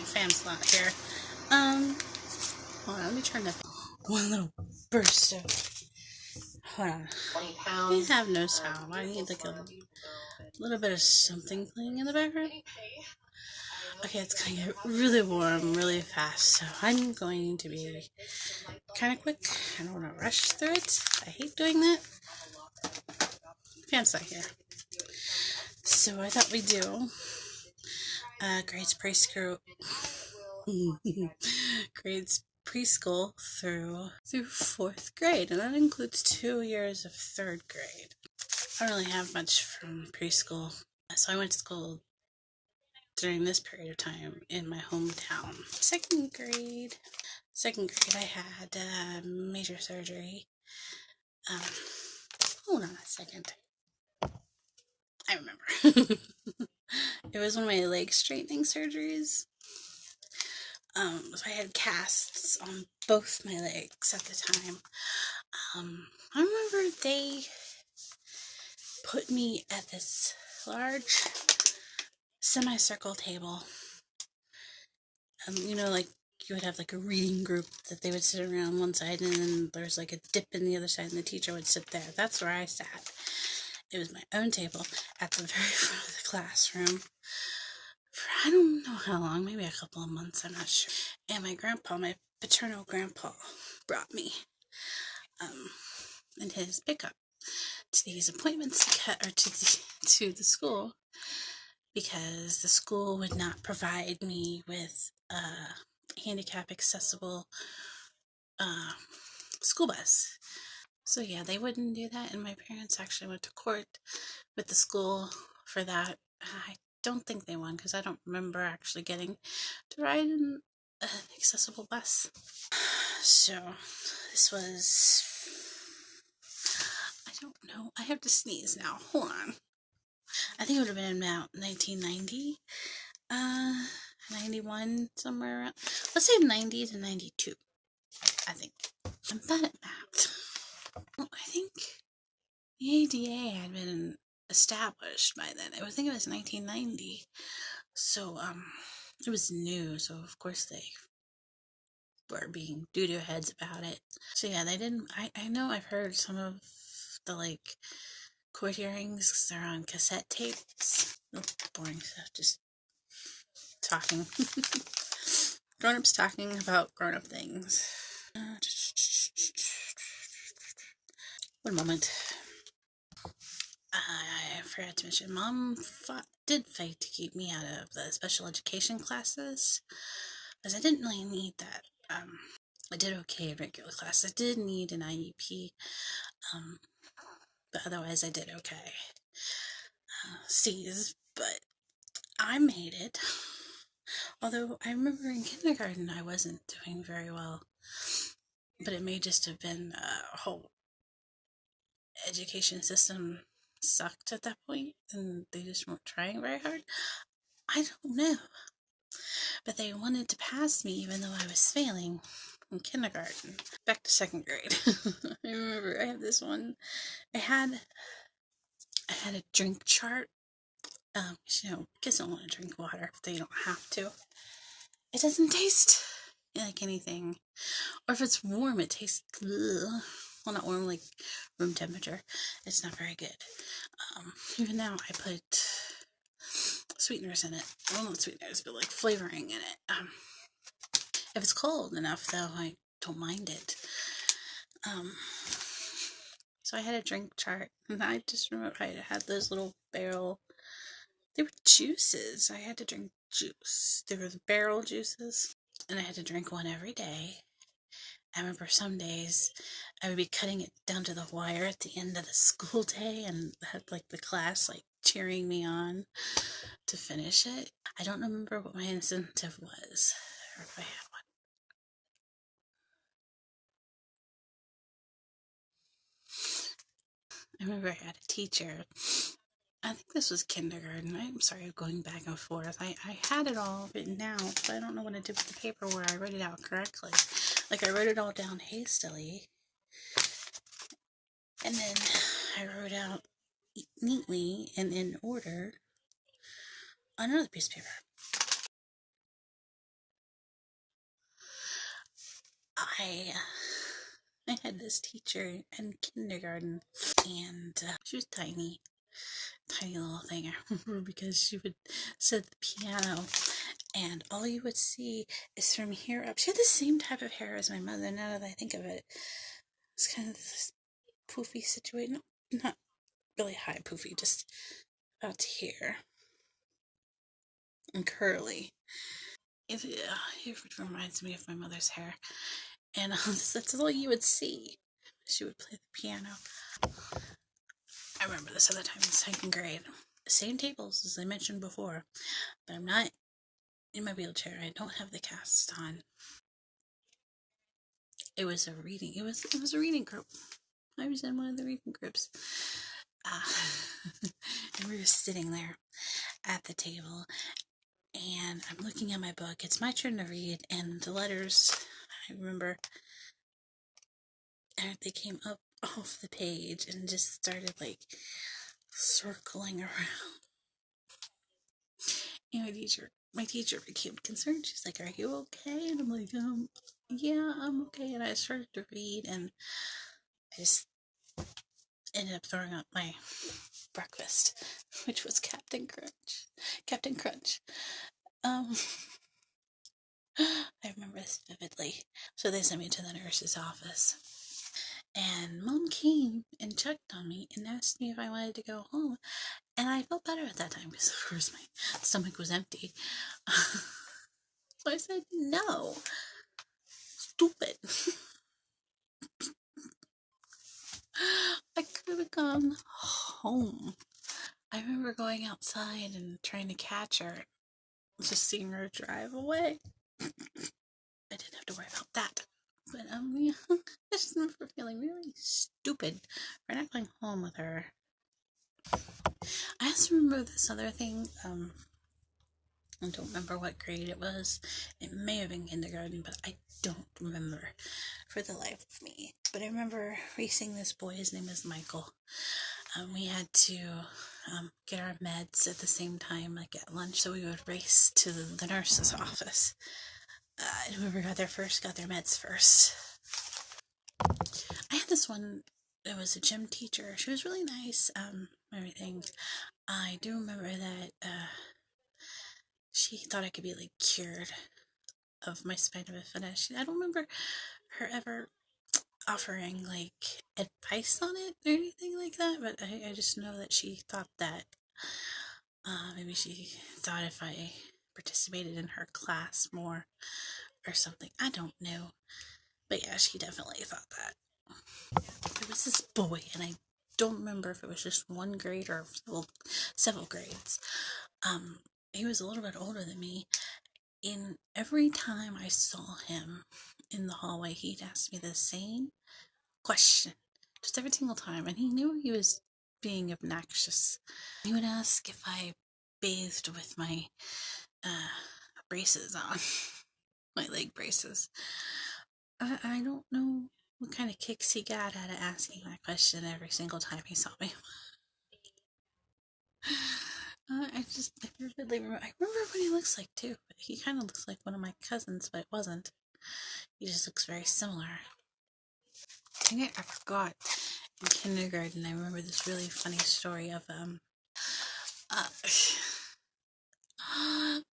fan slot here. Hold on, let me turn the one little burst of. Hold on. I have no sound. I need like a little bit of something playing in the background. Okay, it's gonna get really warm really fast, so I'm going to be kind of quick. I don't want to rush through it. I hate doing that. Fan's not here. So I thought we'd do grades preschool, grades preschool through 4th grade, and that includes 2 years of 3rd grade. I don't really have much from preschool, so I went to school during this period of time in my hometown. Second grade, I had major surgery. Hold on a second. I remember. It was one of my leg straightening surgeries. So I had casts on both my legs at the time. I remember they put me at this large semicircle table. Like you would have like a reading group that they would sit around one side, and then there's like a dip in the other side, and the teacher would sit there. That's where I sat. It was my own table at the very front of the classroom for I don't know how long, maybe a couple of months, I'm not sure. And my paternal grandpa, brought me in his pickup to these appointments to the school, because the school would not provide me with a handicap accessible school bus. So yeah, they wouldn't do that, and my parents actually went to court with the school for that. I don't think they won, because I don't remember actually getting to ride in an accessible bus. So this was, I don't know, I have to sneeze now, hold on. I think it would have been about 1990, 91, somewhere around, let's say 90 to 92, I think. I'm bad at math. I think the ADA had been established by then. I think it was 1990. So, it was new, so of course they were being doo-doo heads about it. So yeah, they didn't, I know I've heard some of the, like, court hearings, because they're on cassette tapes. Boring stuff, just talking. Grown-ups talking about grown-up things. One moment. I forgot to mention, Mom did fight to keep me out of the special education classes, because I didn't really need that. I did okay in regular class. I did need an IEP, but otherwise I did okay. C's, but I made it. Although I remember in kindergarten I wasn't doing very well, but it may just have been a whole education system sucked at that point, and they just weren't trying very hard. I don't know. But they wanted to pass me even though I was failing in kindergarten. Back to 2nd grade. I remember I have this one. I had a drink chart. Kids don't want to drink water if they don't have to. It doesn't taste like anything. Or if it's warm, it tastes, well, not warm, like room temperature. It's not very good. Even now, I put sweeteners in it. Well, not sweeteners, but like flavoring in it. If it's cold enough, though, I don't mind it. So I had a drink chart, and I just remember I had those little barrel, they were juices. I had to drink juice. They were the barrel juices, and I had to drink one every day. I remember some days I would be cutting it down to the wire at the end of the school day, and had like the class like cheering me on to finish it. I don't remember what my incentive was, or if I had one. I remember I had a teacher. I think this was kindergarten. I'm sorry, going back and forth. I had it all written out, but I don't know what to do with the paper where I wrote it out correctly. Like, I wrote it all down hastily, and then I wrote out neatly and in order on another piece of paper. I had this teacher in kindergarten, and she was tiny, tiny little thing. I remember because she would sit at the piano, and all you would see is from here up. She had the same type of hair as my mother. Now that I think of it, it's kind of this poofy situation. Not really high poofy, just about to here and curly. It reminds me of my mother's hair, and that's all you would see. She would play the piano. I remember this other time in second grade. Same tables as I mentioned before, but I'm not in my wheelchair. I don't have the cast on. It was a reading. It was a reading group. I was in one of the reading groups. And we were sitting there at the table, and I'm looking at my book. It's my turn to read, and the letters, I remember, they came up off the page and just started like circling around. And my teacher became concerned. She's like, "Are you okay?" And I'm like, yeah, I'm okay." And I started to read, and I just ended up throwing up my breakfast, which was Captain Crunch. Captain Crunch. Um, I remember this vividly. So they sent me to the nurse's office. And Mom came and checked on me and asked me if I wanted to go home. And I felt better at that time because, of course, my stomach was empty. So I said, no. Stupid. I could have gone home. I remember going outside and trying to catch her, just seeing her drive away. I didn't have to worry about that. But, yeah, I just remember feeling really stupid for not going home with her. I also remember this other thing. I don't remember what grade it was. It may have been kindergarten, but I don't remember for the life of me. But I remember racing this boy. His name is Michael. We had to get our meds at the same time, like at lunch. So we would race to the nurse's office. And whoever got there first got their meds first. I had this one. It was a gym teacher. She was really nice. Everything. I do remember that she thought I could be like cured of my spina bifida. I don't remember her ever offering like advice on it or anything like that, but I just know that she thought that maybe she thought if I participated in her class more or something. I don't know. But yeah, she definitely thought that. There was this boy, and I don't remember if it was just one grade or several grades. He was a little bit older than me, and every time I saw him in the hallway, he'd ask me the same question, just every single time, and he knew he was being obnoxious. He would ask if I bathed with my braces on, my leg braces. I don't know what kind of kicks he got out of asking that question every single time he saw me. I vividly remember. I remember what he looks like too. He kind of looks like one of my cousins, but it wasn't. He just looks very similar. Dang it, I forgot. In kindergarten, I remember this really funny story of uh,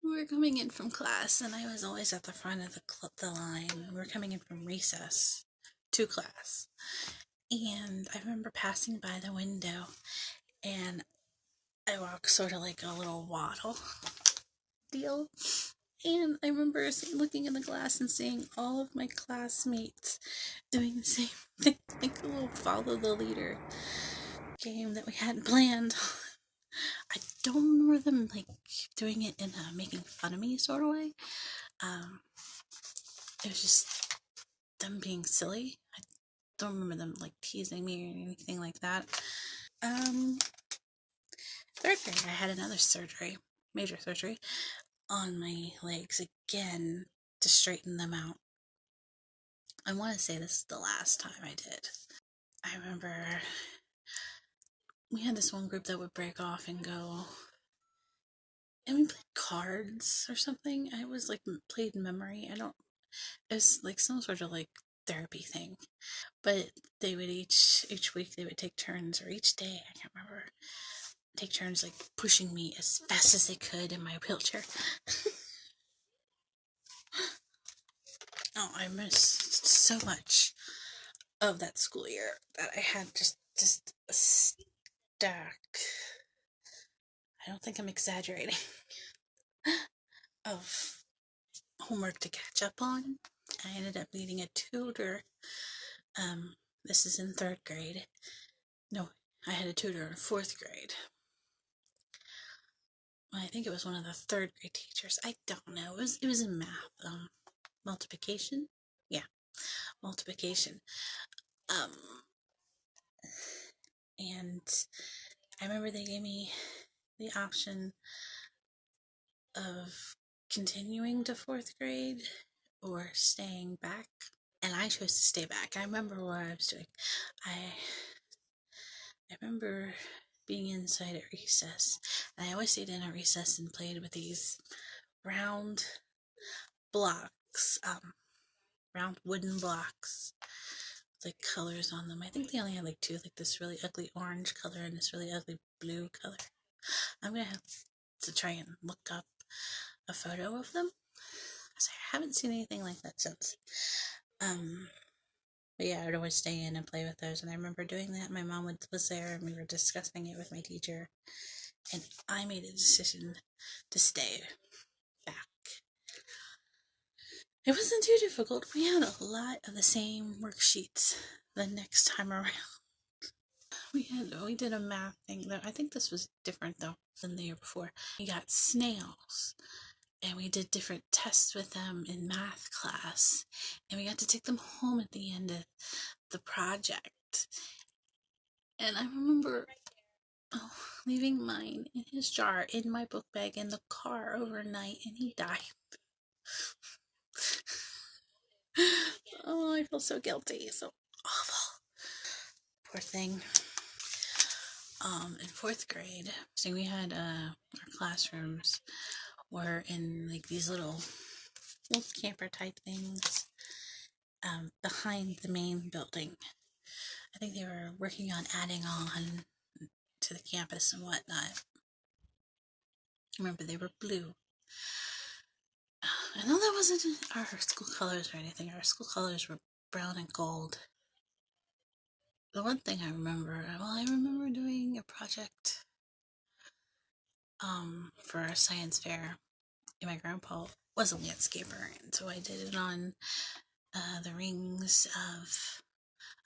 we were coming in from class, and I was always at the front of the line. We were coming in from recess to class, and I remember passing by the window, and I walked sort of like a little waddle deal. And I remember looking in the glass and seeing all of my classmates doing the same thing, like a little follow the leader game that we hadn't planned. I don't remember them like doing it in a making fun of me sort of way. It was just them being silly. I don't remember them like teasing me or anything like that. Third grade, I had another surgery, major surgery, on my legs again to straighten them out. I want to say this is the last time I did. I remember we had this one group that would break off and go, and we played cards or something. I was like played memory. It was like some sort of like therapy thing. But they would each week they would take turns, or each day, I can't remember, take turns like pushing me as fast as they could in my wheelchair. Oh, I missed so much of that school year that I had just a stack. I don't think I'm exaggerating of homework to catch up on. I ended up needing a tutor. This is in third grade. No, I had a tutor in fourth grade. I think it was one of the third grade teachers. I don't know. It was in math. Multiplication. Yeah, multiplication. Um, and I remember they gave me the option of continuing to fourth grade or staying back. And I chose to stay back. I remember what I was doing. I remember being inside at recess, and I always stayed in at recess and played with these round blocks, round wooden blocks with like colors on them. I think they only had like two, like this really ugly orange color and this really ugly blue color. I'm gonna have to try and look up a photo of them, because I haven't seen anything like that since. But yeah, I'd always stay in and play with those, and I remember doing that. My mom was there, and we were discussing it with my teacher, and I made a decision to stay back. It wasn't too difficult. We had a lot of the same worksheets the next time around. We did a math thing though. I think this was different though than the year before. We got snails, and we did different tests with them in math class, and we got to take them home at the end of the project. And I remember leaving mine in his jar in my book bag in the car overnight, and he died. Oh, I feel so guilty, so awful. Poor thing. In fourth grade, so we had our classrooms were in like these little camper type things behind the main building. I think they were working on adding on to the campus and whatnot. Remember, they were blue. I know that wasn't our school colors or anything. Our school colors were brown and gold. The one thing I remember, I remember doing a project for our science fair. And my grandpa was a landscaper, and so I did it on the rings of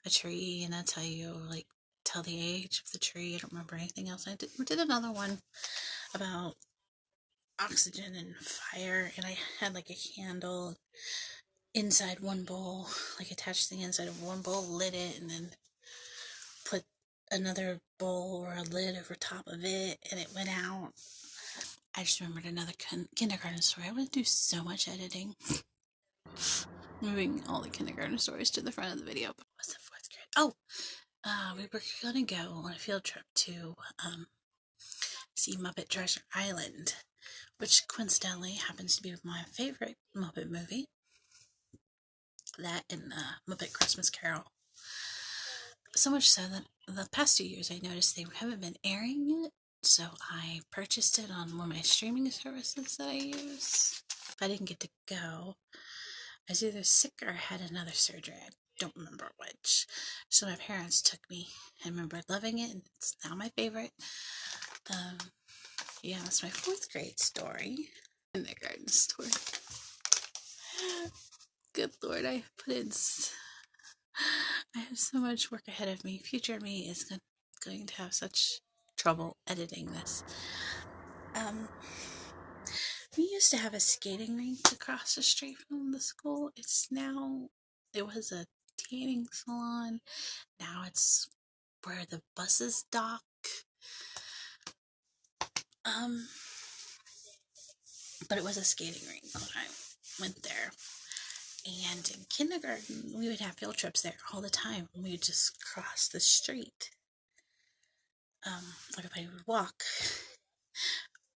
a tree, and that's how you like tell the age of the tree. I don't remember anything else. We did another one about oxygen and fire, and I had like a candle inside one bowl, like attached to the inside of one bowl, lit it, and then put another bowl or a lid over top of it, and it went out. I just remembered another kindergarten story. I would do so much editing. Moving all the kindergarten stories to the front of the video. But was it fourth grade? Oh, we were gonna go on a field trip to see Muppet Treasure Island, which coincidentally happens to be my favorite Muppet movie. That and Muppet Christmas Carol. So much so that the past 2 years I noticed they haven't been airing it, so I purchased it on one of my streaming services that I use. If I didn't get to go, I was either sick or had another surgery. I don't remember which. So my parents took me. I remember loving it, and it's now my favorite. Yeah, that's my fourth grade story. Kindergarten story. Good Lord, I have so much work ahead of me. Future me is going to have such trouble editing this. We used to have a skating rink across the street from the school. It was a tanning salon. Now it's where the buses dock. But it was a skating rink when I went there. And in kindergarten, we would have field trips there all the time. We would just cross the street. Everybody would walk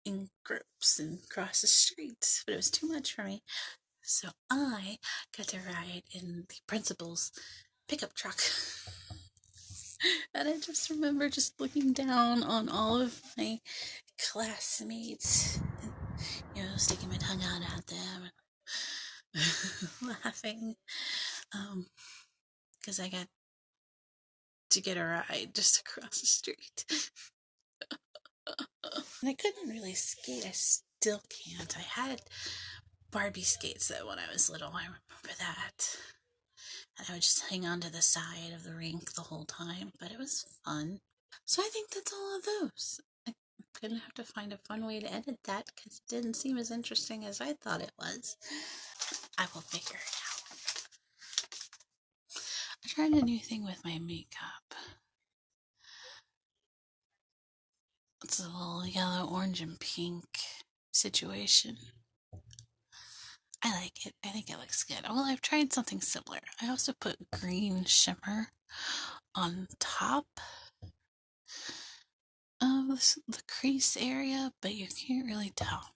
in groups and cross the street, but it was too much for me. So I got to ride in the principal's pickup truck. And I just remember just looking down on all of my classmates and, sticking my tongue out at them and laughing. Because I got to get a ride just across the street. And I couldn't really skate. I still can't. I had Barbie skates though when I was little. I remember that. And I would just hang on to the side of the rink the whole time, but it was fun. So I think that's all of those. I'm gonna have to find a fun way to edit that because it didn't seem as interesting as I thought it was. I will figure it out. I tried a new thing with my makeup. It's a little yellow, orange, and pink situation. I like it. I think it looks good. Well, I've tried something similar. I also put green shimmer on top of the crease area, but you can't really tell.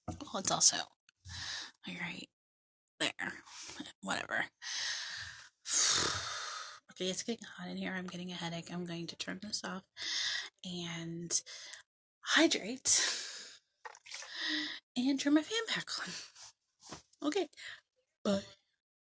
Well, it's also right there. Whatever. Okay, it's getting hot in here. I'm getting a headache. I'm going to turn this off and hydrate and turn my fan back on. Okay, bye.